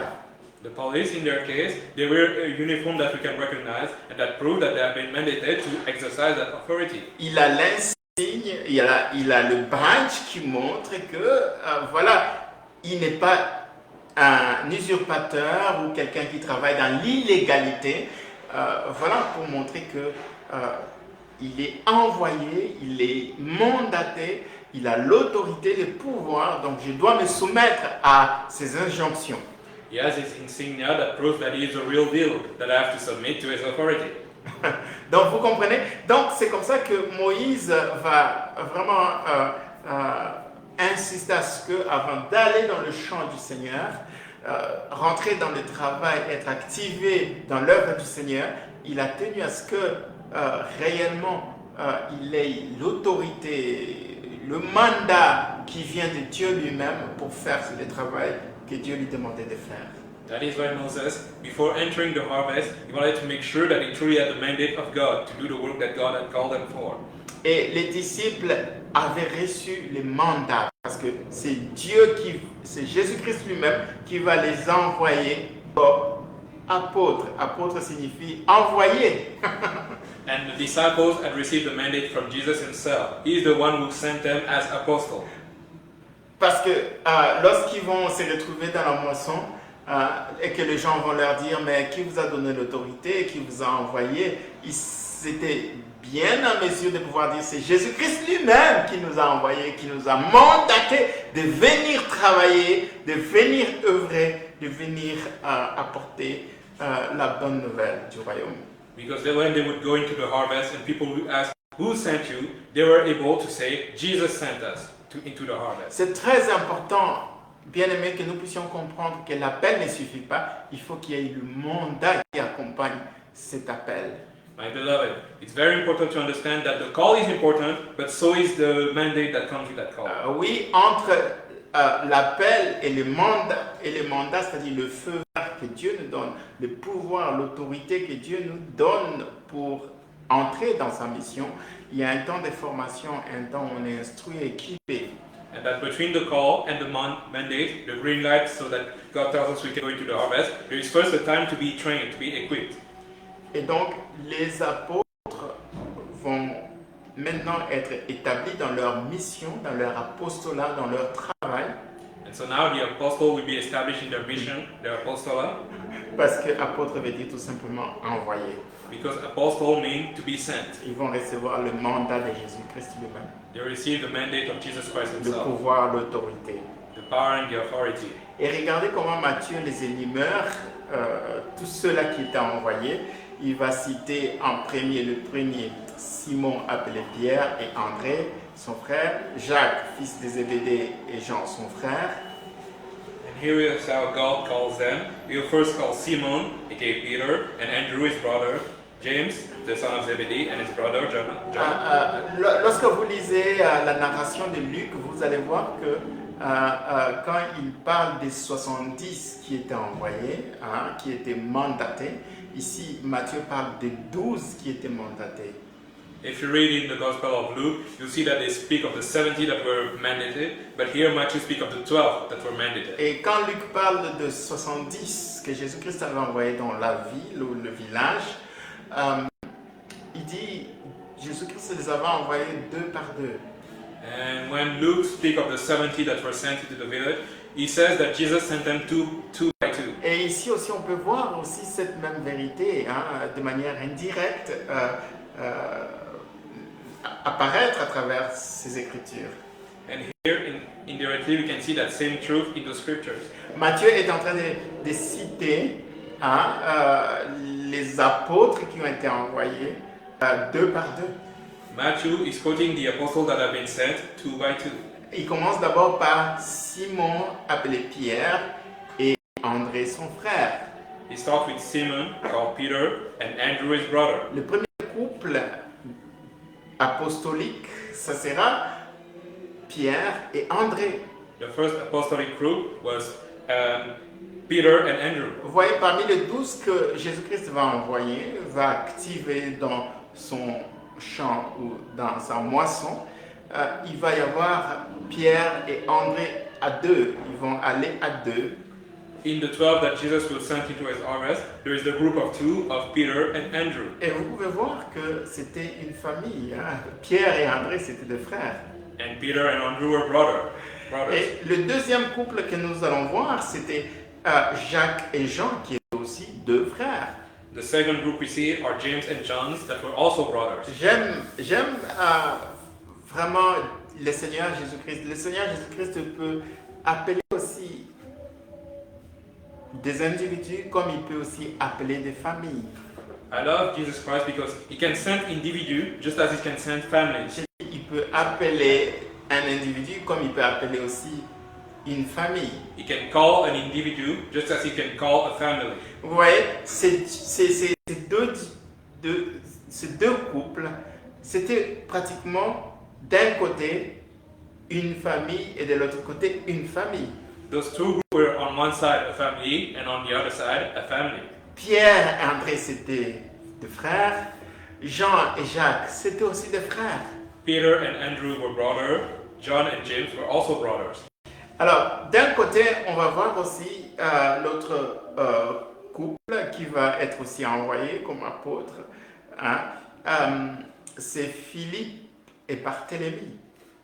The police, in their case, they wear a uniform that we can recognize and that prove that they have been mandated to exercise that authority. Il a l'insigne, il a le badge qui montre que voilà, il n'est pas un usurpateur ou quelqu'un qui travaille dans l'illégalité. Voilà pour montrer que il est envoyé, il est mandaté, il a l'autorité, le pouvoir, donc je dois me soumettre à ses injonctions. He has his insignia that proves that he is a real deal, that I have to submit to his authority. Donc vous comprenez? Donc c'est comme ça que Moïse va vraiment insister à ce que, avant d'aller dans le champ du Seigneur, rentrer dans le travail, être activé dans l'œuvre du Seigneur, il a tenu à ce que réellement il ait l'autorité, le mandat qui vient de Dieu lui-même pour faire le travail que Dieu lui demandait de faire. That is why Moses, before entering the harvest, he wanted to make sure that he truly had the mandate of God to do the work that God had called them for. Et les disciples avaient reçu les mandats parce que c'est Dieu c'est Jésus-Christ lui-même qui va les envoyer comme apôtres. Apôtre signifie envoyer. And the disciples had received the mandate from Jesus himself. He is the one who sent them as apostles. Parce que lorsqu'ils vont se retrouver dans la moisson et que les gens vont leur dire mais qui vous a donné l'autorité, qui vous a envoyé, ils étaient bien en mesure de pouvoir dire c'est Jésus-Christ lui-même qui nous a envoyés, qui nous a mandatés de venir travailler, de venir œuvrer, de venir apporter la bonne nouvelle du royaume. Because when they would go into the harvest and people would ask, who sent you? They were able to say, Jesus sent us into the harvest. C'est très important, bien aimé, que nous puissions comprendre que l'appel ne suffit pas. Il faut qu'il y ait le mandat qui accompagne cet appel. My beloved, it's very important to understand that the call is important, but so is the mandate that comes with that call. Oui, entre l'appel et le mandat, c'est-à-dire le feu vert que Dieu nous donne, le pouvoir, l'autorité que Dieu nous donne pour entrer dans sa mission, il y a un temps de formation, un temps où on est instruit et équipé. And that between the call and the mandate, the green light, so that God tells us we can go into the harvest, there is first a time to be trained, to be equipped. Et donc, les apôtres vont maintenant être établis dans leur mission, dans leur apostolat, dans leur travail. And so now the apostle will be established in their mission, their apostola, Parce que apôtre veut dire tout simplement envoyé. because apostle means to be sent. Ils vont recevoir le mandat de Jésus-Christ lui-même, They receive the mandate of Jesus Christ le himself, pouvoir, l'autorité. the power and the authority. Et regardez comment Matthieu les énumère, tous ceux-là qui étaient envoyés. Il va citer en premier, le premier, Simon appelé Pierre et André, son frère, Jacques, fils de Zébédée et Jean, son frère. And here is how God calls them. He'll first call Simon, aka Peter, and Andrew, his brother, James, the son of Zebedee, and his brother John. Lorsque vous lisez la narration de Luc, vous allez voir que quand il parle des 70 qui étaient envoyés, qui étaient mandatés, ici Matthieu parle des 12 qui étaient mandatés. If you read in the Gospel of Luke, you'll see that they speak of the 70 that were mandated, but here Matthew speaks of the 12 that were mandated. Et quand Luc parle de 70 que Jésus-Christ avait envoyés dans la ville ou le village, il dit Jésus-Christ les avait envoyés deux par deux. And when Luke speaks of the 70 that were sent into the village, he says that Jesus sent them two by two. Et ici aussi, on peut voir aussi cette même vérité, hein, de manière indirecte, apparaître à travers ces Écritures. And here, indirectly, we can see that same truth in the scriptures. Matthieu est en train de citer les apôtres qui ont été envoyés deux par deux. Matthew is quoting the apostles that have been sent two by two. Il commence d'abord par Simon, appelé Pierre, et André, son frère. He starts with Simon, called Peter, and Andrew, his brother. Le premier couple apostolique, ça sera Pierre et André. The first apostolic group was Peter and Andrew. Vous voyez, parmi les 12 que Jésus-Christ va envoyer, va activer dans son champ ou dans sa moisson, il va y avoir Pierre et André à deux. Ils vont aller à deux. In the 12 that Jesus will send into his harvest, there is the group of two of Peter and Andrew. Et vous pouvez voir que c'était une famille. Hein? Pierre et André, c'était des frères. And Peter and Andrew were brothers. Et le deuxième couple que nous allons voir, c'était Jacques et Jean, qui étaient aussi deux frères. The second group we see are James and John that were also brothers. J'aime vraiment le Seigneur Jésus-Christ. Le Seigneur Jésus-Christ peut appeler aussi des individus comme il peut aussi appeler des familles. I love Jesus Christ because he can send individuals just as he can send families. Il peut appeler un individu comme il peut appeler aussi une famille. He can call an individual just as he can call a family. Vous voyez, ces deux couples, c'était pratiquement d'un côté une famille et de l'autre côté une famille. Those two groups were on one side a family and on the other side a family. Pierre et André, c'était des frères. Jean et Jacques, c'était aussi des frères. Peter and Andrew were brothers. John and James were also brothers. Alors, d'un côté, on va voir aussi l'autre couple qui va être aussi envoyé comme apôtre. Hein? C'est Philippe et Barthélemy.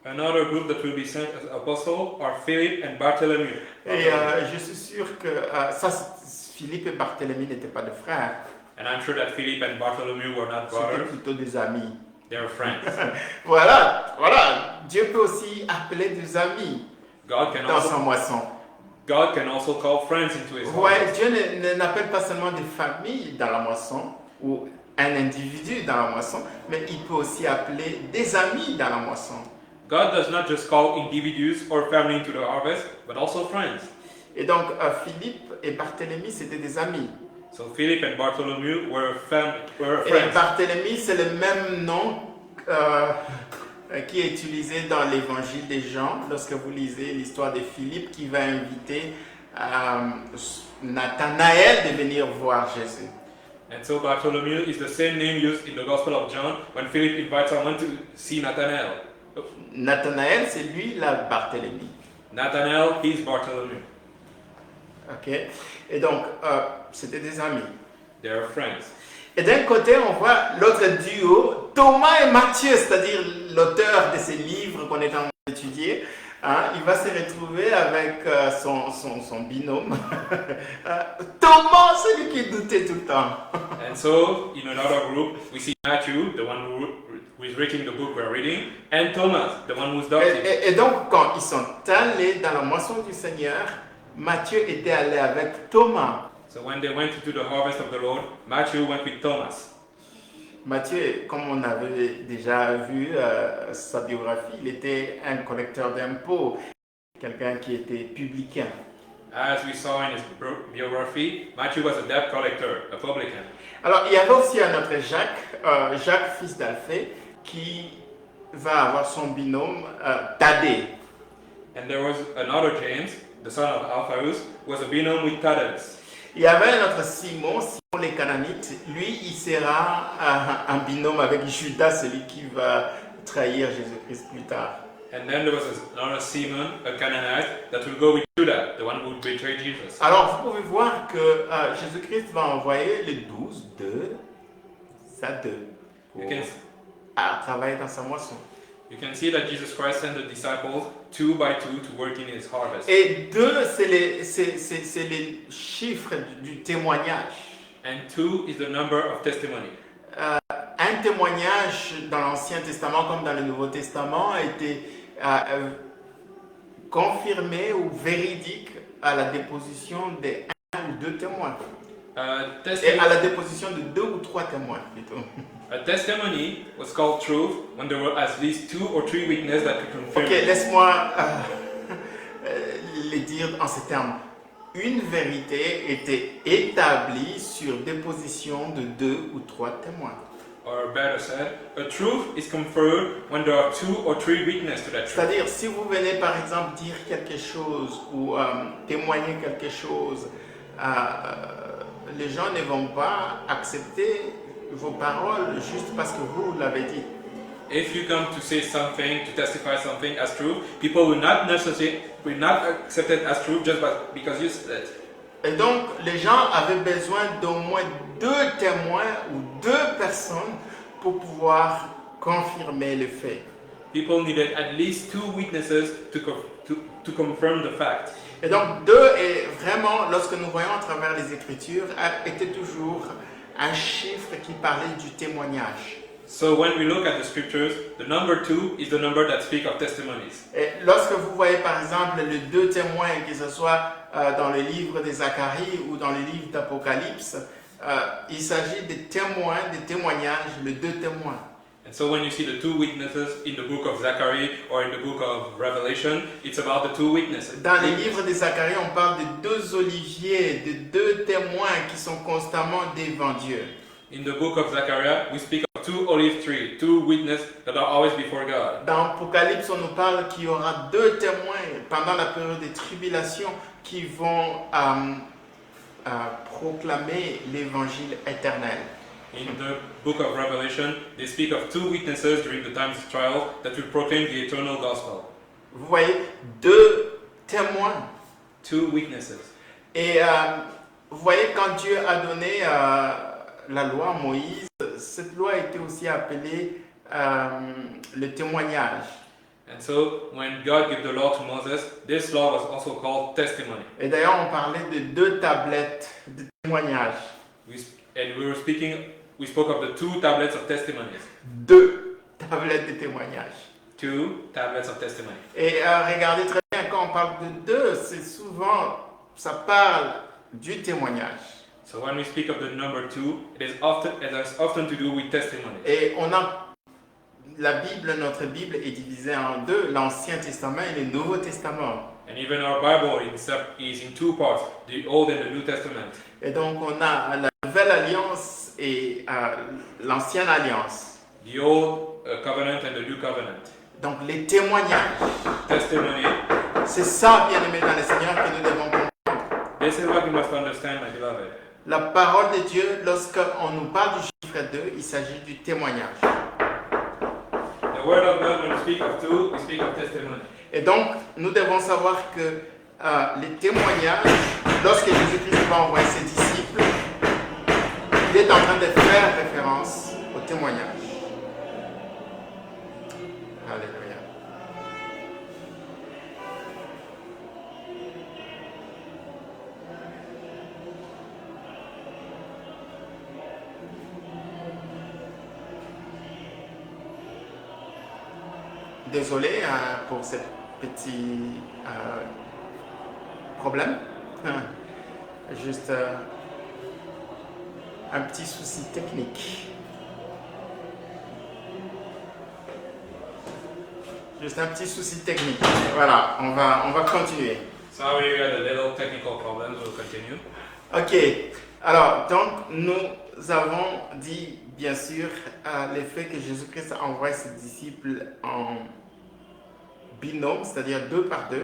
Another group that will be sent as apostles are Philip and Bartholomew. Et je suis sûr que Philippe et Barthélemy n'étaient pas des frères. And I'm sure that Philip and Bartholomew were not C'était brothers. plutôt des amis. They were friends. Voilà. Dieu peut aussi appeler des amis God can dans sa moisson. also call friends into his Ouais, harvest. Dieu n'appelle pas seulement des familles dans la moisson ou un individu dans la moisson, mais il peut aussi appeler des amis dans la moisson. God does not just call individuals or family into the harvest, but also friends. Et donc, Philippe et Barthélemy, c'était des amis. So Philip and Bartholomew were Et friends. Barthélemy, c'est le même nom qui est utilisé dans l'évangile des Jean, lorsque vous lisez l'histoire de Philippe qui va inviter Nathanaël de venir voir Jésus. And so Bartholomew is the same name used in the Gospel of John when Philip invites someone to see Nathanael. Nathanaël, c'est lui, là, Barthélemy. Nathanael, he's Bartholomew. Ok. Et donc, c'était des amis. They are friends. Et d'un côté, on voit l'autre duo, Thomas et Matthieu, c'est-à-dire l'auteur de ces livres qu'on est en train d'étudier. Hein, il va se retrouver avec son binôme. Thomas, celui qui doutait tout le temps. And so, in another group, we see Matthew, the one who is writing the book we're reading, and Thomas, the one who's doubting. Et donc, quand ils sont allés dans la moisson du Seigneur, Matthieu était allé avec Thomas. So when they went to the harvest of the Lord, Matthew went with Thomas. Matthieu, comme on avait déjà vu sa biographie, il était un collecteur d'impôts, quelqu'un qui était publicain. As we saw in his biography, Matthew was a debt collector, a publican. Alors, il y avait aussi un autre Jacques, Jacques, fils d'Alphée, qui va avoir son binôme Thaddée. And there was another James, the son of Alphaeus, who was a binôme with Thaddeus. Il y avait un autre Simon les Cananites. Lui, il sera un binôme avec Judas, celui qui va trahir Jésus-Christ plus tard. And then there was another Simon, a Canaanite, that will go with Judah, the one who would betray Jesus. Alors, vous pouvez voir que Jésus-Christ va envoyer les 12, deux à deux, pour travailler dans sa moisson. You can see that Jesus Christ sent the disciples 2 by 2 to work in his harvest. Et 2, c'est les chiffres du témoignage. And 2 is the number of testimony. Un témoignage dans l'Ancien Testament comme dans le Nouveau Testament a été confirmé ou véridique à la déposition de 1 ou 2 témoins. Et à la déposition de 2 ou 3 témoins plutôt. A testimony was called truth when there were at least 2 or 3 witnesses that could confirm. Ok, laisse-moi les dire en ces termes. Une vérité était établie sur déposition de 2 ou 3 témoins. Or better said, a truth is confirmed when there are 2 or 3 witnesses to that truth. C'est-à-dire, si vous venez par exemple dire quelque chose ou témoigner quelque chose, les gens ne vont pas accepter vos paroles juste parce que vous l'avez dit. If you come to say something, to testify something as truth, people will not accept it as truth just because you said it. Et donc, les gens avaient besoin d'au moins 2 témoins ou 2 personnes pour pouvoir confirmer les faits. People needed at least 2 witnesses to confirm the fact. Et donc, 2 est vraiment, lorsque nous voyons à travers les Écritures, était toujours un chiffre qui parlait du témoignage. So when we look at the scriptures, the number 2 is the number that speaks of testimonies. Et lorsque vous voyez par exemple les 2 témoins, que ce soit dans le livre de Zacharie ou dans le livre d'Apocalypse, il s'agit des témoins, des témoignages, les 2 témoins. And so when you see the 2 witnesses in the book of Zachary or in the book of Revelation, it's about the 2 witnesses. Dans le livre de Zacharie, on parle de 2 oliviers, de 2 témoins qui sont constamment devant Dieu. In the book of Zechariah, we speak of 2 olive trees, 2 witnesses that are always before God. Dans Apocalypse, on nous parle qu'il y aura 2 témoins pendant la période de tribulation qui vont proclamer l'évangile éternel. In the book of Revelation, they speak of 2 witnesses during the times of trial that will proclaim the eternal gospel. Vous voyez, 2 témoins. 2 witnesses. Et vous voyez, quand Dieu a donné la loi à Moïse, cette loi était aussi appelée le témoignage. And so, when God gave the law to Moses, this law was also called testimony. Et d'ailleurs, on parlait de 2 tablettes de témoignage. We spoke of the 2 tablets of testimonies. 2 tablettes de témoignage. 2 tablets of testimony. Et regardez très bien, quand on parle de 2, c'est souvent, ça parle du témoignage. So when we speak of the number 2, it has often to do with testimony. Et on a la Bible, notre Bible est divisée en 2, l'Ancien Testament et le Nouveau Testament. And even our Bible is in 2 parts, the Old and the New Testament. Et donc on a la Nouvelle Alliance et l'Ancienne Alliance. The Old Covenant and the New Covenant. Donc les témoignages. Testimony. C'est ça, bien aimé dans le Seigneur, que nous devons comprendre. This is what you must understand, my beloved. La parole de Dieu, lorsqu'on nous parle du chiffre 2, il s'agit du témoignage. The word of God, when we speak of 2, we speak of testimony. Et donc, nous devons savoir que les témoignages, lorsque Jésus-Christ va envoyer ses disciples, il est en train de faire référence au témoignage. Alléluia. Désolé pour ce petit problème. Juste un petit souci technique. Juste un petit souci technique. Voilà, on va continuer. Sorry, we had a little technical problems. We'll continue. Ok. Alors, donc, nous avons dit, bien sûr, le fait que Jésus-Christ a envoyé ses disciples en binôme, c'est-à-dire 2 par 2,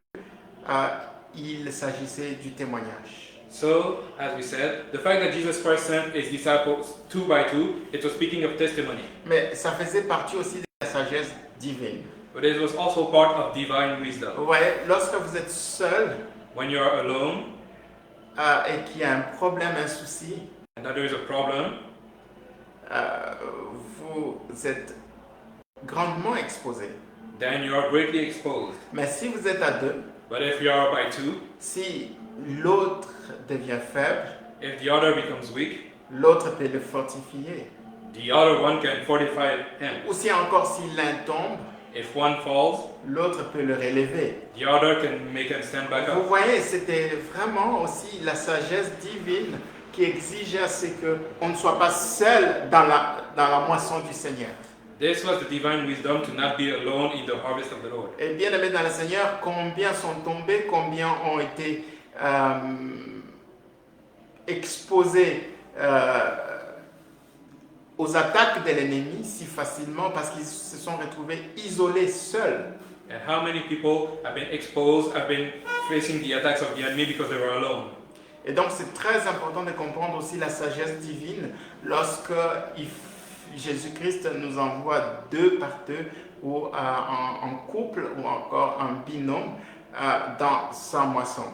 il s'agissait du témoignage. So, as we said, the fact that Jesus Christ sent his disciples 2 by 2, it was speaking of testimony. Mais ça faisait partie aussi de la sagesse divine. But it was also part of divine wisdom. Vous voyez, lorsque vous êtes seul When you are alone et qu'il y a un problème, un souci, and that there is a problem, vous êtes grandement exposé. then you are greatly exposed. Mais si vous êtes à deux, But if you are by two, si l'autre devient faible, if the other becomes weak, l'autre peut le fortifier. the other one can fortify him. Ou si encore si l'un tombe, If one falls, l'autre peut le relever. the other can make him stand back Vous up. voyez, c'était vraiment aussi la sagesse divine qui exigeait à ce qu'on ne soit pas seul dans la moisson du Seigneur. This was the divine wisdom to not be alone in the harvest of the Lord. Et bien aimés dans le Seigneur, combien sont tombés, combien ont été exposés aux attaques de l'ennemi si facilement parce qu'ils se sont retrouvés isolés, seuls. And how many people have been exposed, have been facing the attacks of the enemy because they were alone. Et donc c'est très important de comprendre aussi la sagesse divine lorsque Jésus-Christ nous envoie deux par deux ou en couple ou encore en binôme dans sa moisson.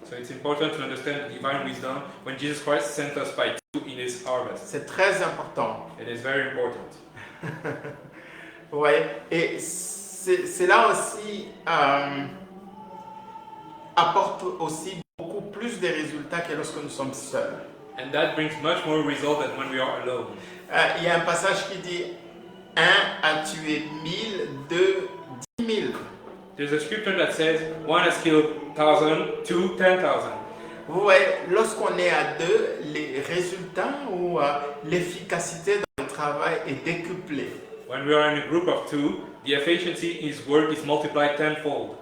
So it's important to understand divine wisdom when Jesus Christ sent us by two in his harvest. C'est très important. It is very important. Ouais. Et cela aussi apporte aussi beaucoup plus de résultats que lorsque nous sommes seuls. And that brings much more result than when we are alone. Il y a un passage qui dit 1 a tué 1000, 2 10 000. There's a scripture that says one has killed 1,000, two 10,000. Vous voyez, lorsqu'on est à deux, les résultats ou l'efficacité dans le travail est décuplée. When we are in a group of two, the efficiency in his work is multiplied tenfold.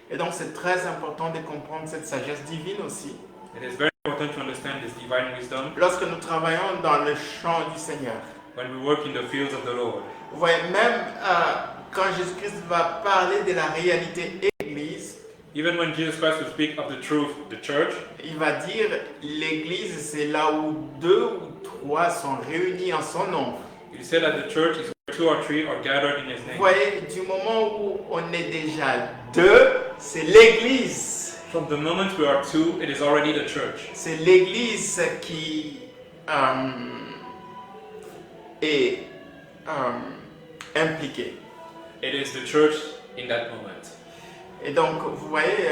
Et donc c'est très important de comprendre cette sagesse divine aussi. It is very important to understand this divine wisdom Lorsque nous travaillons dans le champ du Seigneur. when we work in the fields of the Lord. Vous voyez, même quand Jésus-Christ va parler de la réalité Église, Even when Jesus Christ will speak of the truth, the church, il va dire l'Église, c'est là où 2 ou 3 sont réunis en son nom. he said that the church is where 2 or 3 are gathered in his Vous name. voyez, du moment où on est déjà 2, c'est l'Église. From the moment we are 2, it is already the church. C'est l'Église qui est impliquée. It is the church in that moment. Et donc, vous voyez,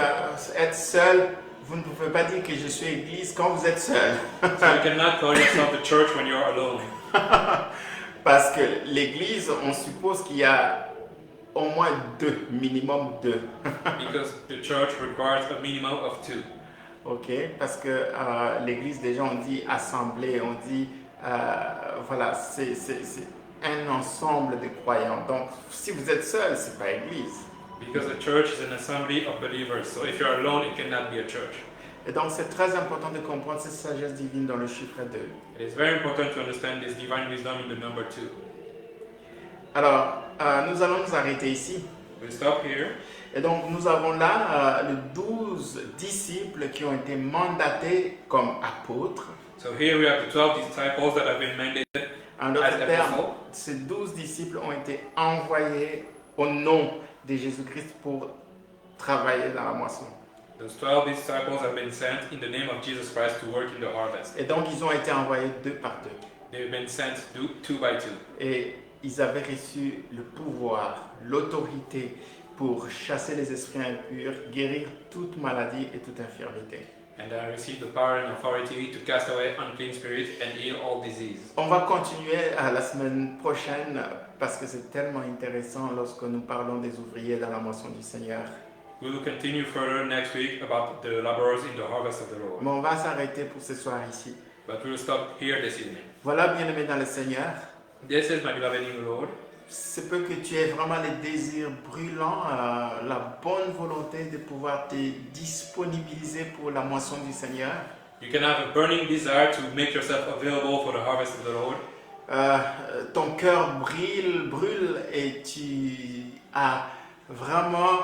être seul, vous ne pouvez pas dire que je suis Église quand vous êtes seul. So you cannot call yourself the church when you are alone. Parce que l'Église, on suppose qu'il y a au moins 2, minimum 2. Because the church requires a minimum of 2. Ok, parce que l'Église, déjà, on dit assemblée, on dit, voilà, c'est un ensemble de croyants. Donc, si vous êtes seul, c'est pas Église. Because the church is an assembly of believers. So if you are alone, it cannot be a church. Et donc, c'est très important de comprendre cette sagesse divine dans le chiffre 2. It is very important to understand this divine wisdom in the number 2. Alors, nous allons nous arrêter ici. We'll stop here. Et donc, nous avons là les 12 disciples qui ont été mandatés comme apôtres. So here we have the 12 disciples that have been mandated En as d'autres termes, apostles. ces 12 disciples ont été envoyés au nom de Jésus-Christ pour travailler dans la moisson. Those 12 disciples have been sent in the name of Jesus Christ to work in the harvest. Et donc, ils ont été envoyés 2 par 2. They've been sent 2 by 2. Et ils avaient reçu le pouvoir, l'autorité pour chasser les esprits impurs, guérir toute maladie et toute infirmité. And they received the power and authority to cast away unclean spirits and heal all disease. On va continuer à la semaine prochaine parce que c'est tellement intéressant lorsque nous parlons des ouvriers dans la moisson du Seigneur. We will continue further next week about the laborers in the harvest of the Lord. Mais on va s'arrêter pour ce soir ici. But we will stop here this evening. Voilà, bien-aimés dans le Seigneur. This is my beloved in the Lord. C'est peu que tu aies vraiment les désirs brûlants, la bonne volonté de pouvoir te disponibiliser pour la moisson du Seigneur. You can have a burning desire to make yourself available for the harvest of the Lord. Ton cœur brûle et tu as vraiment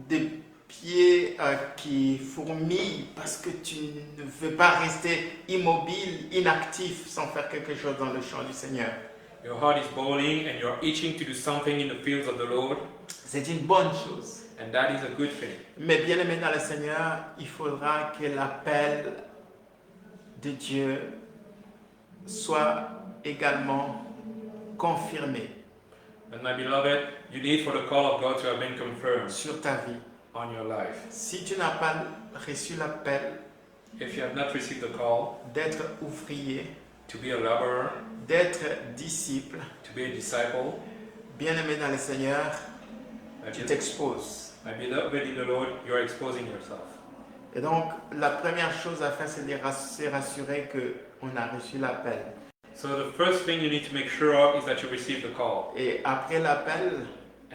des pieds qui fourmillent parce que tu ne veux pas rester immobile, inactif sans faire quelque chose dans le champ du Seigneur. Your heart is boiling and you're itching to do something in the fields of the Lord. C'est une bonne chose. And that is a good thing. Mais bien aimé dans le Seigneur, il faudra que l'appel de Dieu soit également confirmé. And my beloved, you need for the call of God to have been confirmed sur ta vie. on your life. Si tu n'as pas reçu l'appel If you have not received the call d'être ouvrier, to be a laborer, d'être disciple, to be a disciple, bien-aimé dans le Seigneur, my tu beloved, t'exposes. my beloved in the Lord, you are exposing yourself. Et donc, la première chose à faire, c'est de se rassurer qu'on a reçu l'appel. So the first thing you need to make sure of is that you receive the call. Et après l'appel,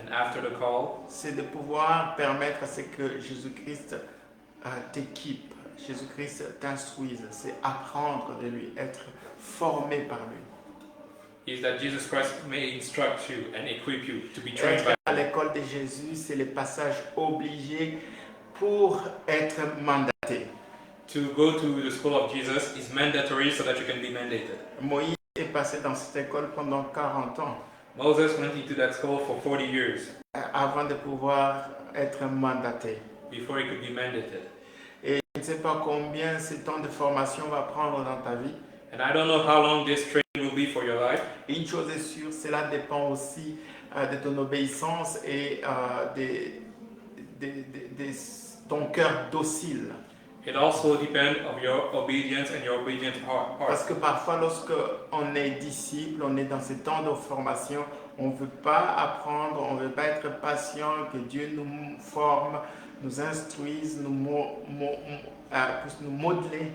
And after the call, c'est de pouvoir permettre à ce que Jésus-Christ t'équipe, Jésus-Christ t'instruise. C'est apprendre de lui, être formé par lui. is that Jesus Christ may instruct you and equip you to be trained by Être à l'école de Jésus, c'est le passage obligé pour être mandaté. To go to the school of Jesus is mandatory so that you can be mandated. Moïse est passé dans cette école pendant 40 ans Moses went into that school for 40 years avant de pouvoir être mandaté. before he could be mandated. Et je ne sais pas combien ce temps de formation va prendre dans ta vie. And I don't know how long this training will be for your life. Une chose est sûre, cela dépend aussi de ton obéissance et de ton cœur docile. It also depends on your obedience and your obedient heart. Parce que parfois, lorsque on est disciple, on est dans ce temps de formation, on ne veut pas apprendre, on ne veut pas être patient, que Dieu nous forme, nous instruise, puisse nous modeler.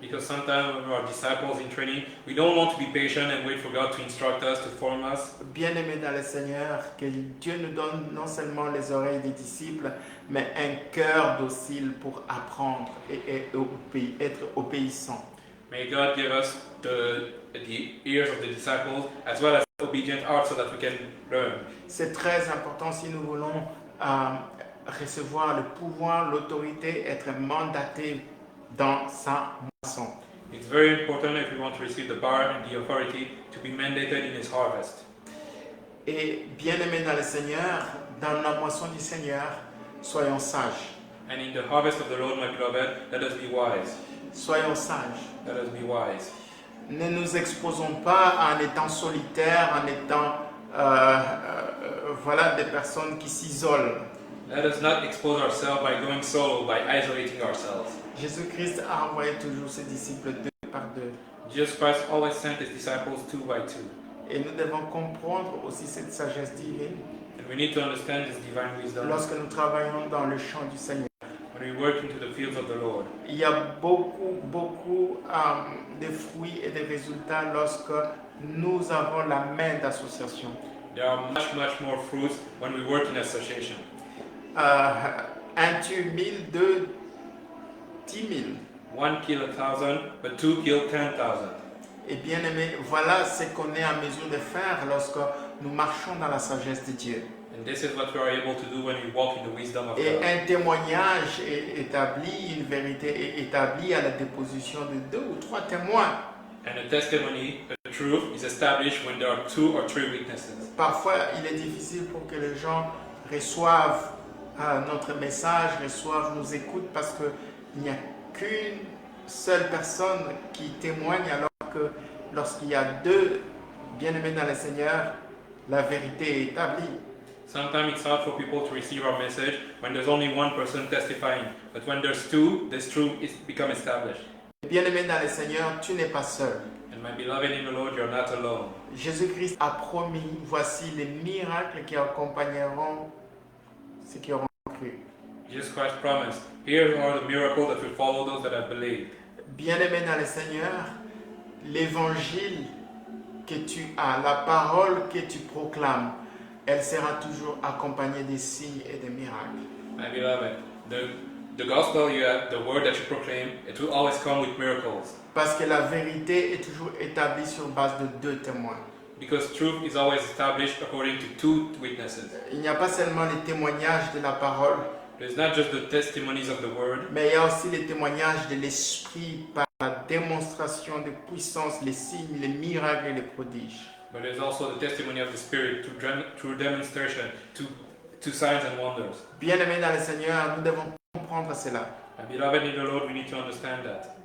Because sometimes when we are disciples in training, we don't want to be patient and wait for God to instruct us, to form us. Bien-aimés dans le Seigneur, que Dieu nous donne non seulement les oreilles des disciples, mais un cœur docile pour apprendre et être obéissant. May God give us the ears of the disciples as well as obedient hearts so that we can learn. C'est très important si nous voulons recevoir le pouvoir, l'autorité, être mandaté dans sa moisson. It's very important if we want to receive the power and the authority to be mandated in His harvest. Et bien-aimés dans le Seigneur, dans la moisson du Seigneur, soyons sages. And in the harvest of the Lord, my beloved, let us be wise. Soyons sages. Let us be wise. Ne nous exposons pas en étant solitaires, en étant voilà, des personnes qui s'isolent. Let us not expose ourselves by going solo, by isolating ourselves. Jésus-Christ a envoyé toujours ses disciples deux par deux. Jesus Christ always sent His disciples two by two. Et nous devons comprendre aussi cette sagesse divine And we need to understand this divine wisdom lorsque nous travaillons dans le champ du Seigneur. when we work into the fields of the Lord. Il y a beaucoup de fruits et de résultats lorsque nous avons la main d'association. There are much more fruits when we work in association. Un tue 1000, deux 10 000. One kill 1,000, but two kill 10,000. Et bien aimé, voilà ce qu'on est en mesure de faire lorsque nous marchons dans la sagesse de Dieu. And this is what we are able to do when we walk in the wisdom of Et God. un témoignage est établi, une vérité est établie à la déposition de 2 ou 3 témoins. And a testimony, a truth, is established when there are 2 or 3 witnesses. Parfois, il est difficile pour que les gens reçoivent notre message, nous écoutent parce qu'il n'y a qu'une seule personne qui témoigne, alors que lorsqu'il y a 2 bien-aimés dans le Seigneur, la vérité est établie. Sometimes it's hard for people to receive our message when there's only one person testifying. But when there's 2, this truth is become established. Bien-aimé dans le Seigneur, tu n'es pas seul. And my beloved in the Lord, you're not alone. Jésus-Christ a promis, voici les miracles qui accompagneront ceux qui auront cru. Jesus Christ promised, here are the miracles that will follow those that have believed. Bien-aimé dans le Seigneur, l'évangile que tu as, la parole que tu proclames, elle sera toujours accompagnée des signes et des miracles. My beloved, the gospel you have, the word that you proclaim, it will always come with miracles. Parce que la vérité est toujours établie sur base de 2 témoins. Because truth is always established according to 2 witnesses. Il n'y a pas seulement les témoignages de la parole, It's not just the testimonies of the word, mais il y a aussi les témoignages de l'Esprit par la démonstration de puissance, les signes, les miracles et les prodiges. but there's also the testimony of the Spirit through demonstration, to signs and wonders. Bien-aimés dans le Seigneur, nous devons comprendre cela. And beloved in the Lord, we need to understand that.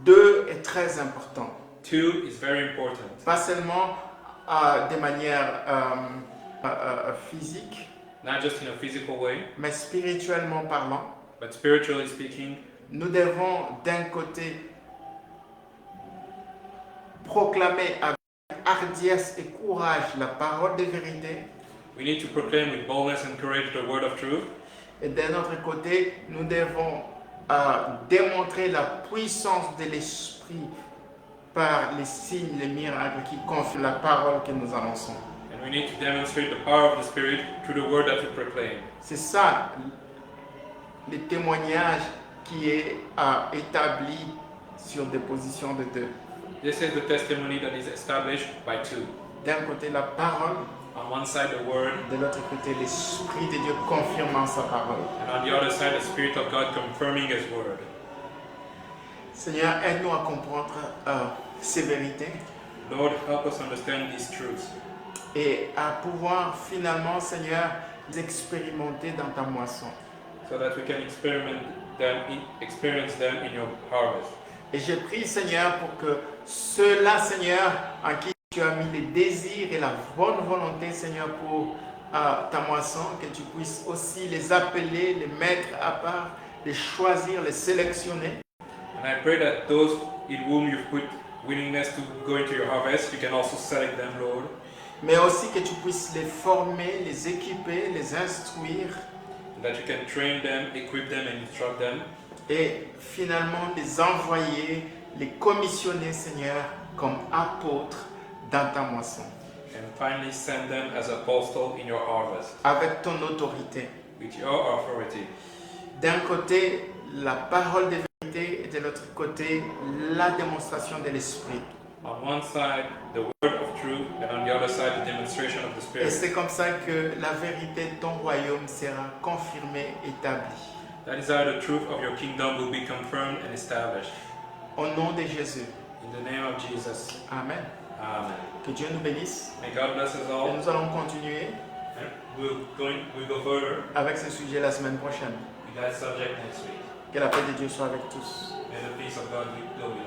2 est très important. 2 is very important. Pas seulement de manière physique, not just in a physical way, mais spirituellement parlant. but spiritually speaking. Nous devons d'un côté proclamer avec hardiesse et courage la parole de vérité, We need to proclaim with boldness and courage the word of truth. et d'un autre côté, nous devons démontrer la puissance de l'esprit par les signes, les miracles qui confirment la parole que nous annonçons. And we need to demonstrate the power of the Spirit through the word that we proclaim. C'est ça le témoignage qui est établi sur des positions de deux. This is the testimony that is established by two. D'un côté la parole, On one side the word, de l'autre côté l'Esprit de Dieu confirmant sa parole. and on the other side the Spirit of God confirming His word. Seigneur, aide-nous à comprendre ces vérités Lord, help us understand these truths et à pouvoir finalement, Seigneur, les expérimenter dans ta moisson. so that we can experience them in your harvest. Et je prie, Seigneur, pour que ceux-là, Seigneur, en qui tu as mis les désirs et la bonne volonté, Seigneur, pour ta moisson, que tu puisses aussi les appeler, les mettre à part, les choisir, les sélectionner. And I pray that those in whom you've put willingness to go into your harvest, you can also select them, Lord. Mais aussi que tu puisses les former, les équiper, les instruire And that you can train them, equip them, and instruct them. et finalement les envoyer, les commissionner, Seigneur, comme apôtres dans ta moisson, And finally send them as apostles in your harvest avec ton autorité. with your authority. D'un côté, la parole de vérité et de l'autre côté, la démonstration de l'Esprit. On one side, the word of truth, and on the other side, the demonstration of the Et Spirit. c'est comme ça que la vérité de ton royaume sera confirmée, établie. That is how the truth of your kingdom will be confirmed and established. Au nom de Jésus. In the name of Jesus. Amen. Amen. Que Dieu nous bénisse. May God bless us Et all. nous allons continuer And we'll go further avec ce sujet la semaine prochaine. with that subject next week. Que la paix de Dieu soit avec tous. May the peace of God go with